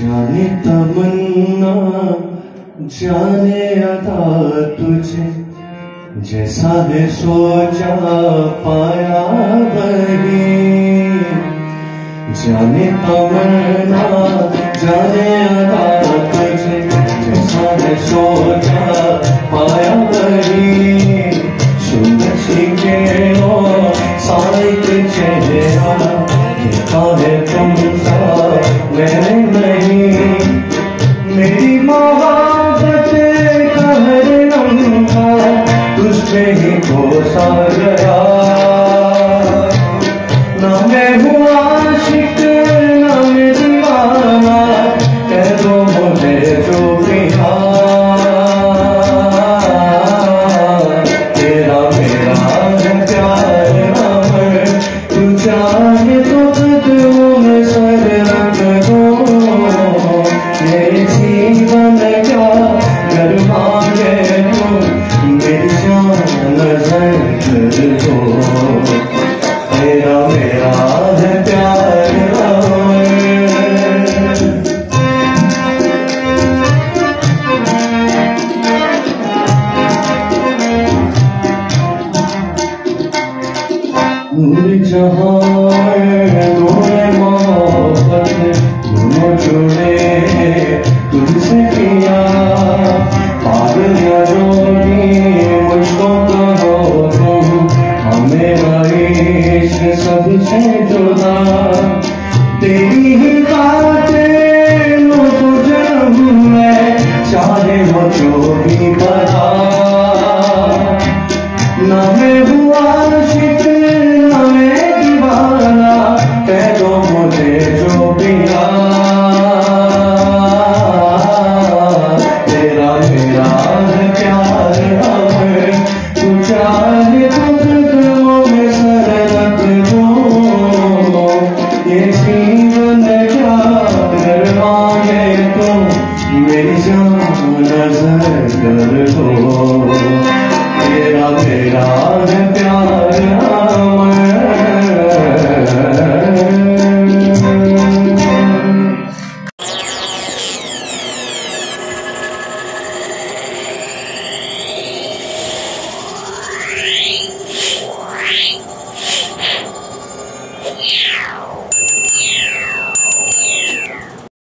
जाने तमन्ना जाने अदा तुझे, जैसा है सोचा पाया वही। जाने तमन्ना जाने अदा तुझे, जैसा है सोचा पाया वही। सुंदर सी किरणों साइक चेहरा, देखा है तुमसा मैंने नहीं। मेरी मोहब्बत का हर लम्हा तुझपे ही कोसा गया। ना मैं हूँ आशिक ना मैं दीवाना, कह दो मुझे जो पिया। तेरा मेरा प्यार अमर, तू चाहे तो कदमों में सर रख दो। मेरे जीवन क्या घर मांगे तो, मेरी जान नजर कर दो। तेरा मेरा है प्यार अमर। नूर जहां नूर मोहब्बत दोनों जुड़े तुझसे किया। पागल या रोगी मुझको कहो तुम, हमें इश्क सबसे जुदा। तेरी ही बातें मुझको जब मैं चाहे वो जो भी बता। ना मैं हुआ आशिक ना मैं दीवाना, कह दो मुझे जो पिया। तेरा मेरा है प्यार अमर, तू चाहे तो कदमों में सर रख दो। ये जीवन क्या घर मांगे तो, मेरी जान नजर कर दो। तेरा मेरा है प्यार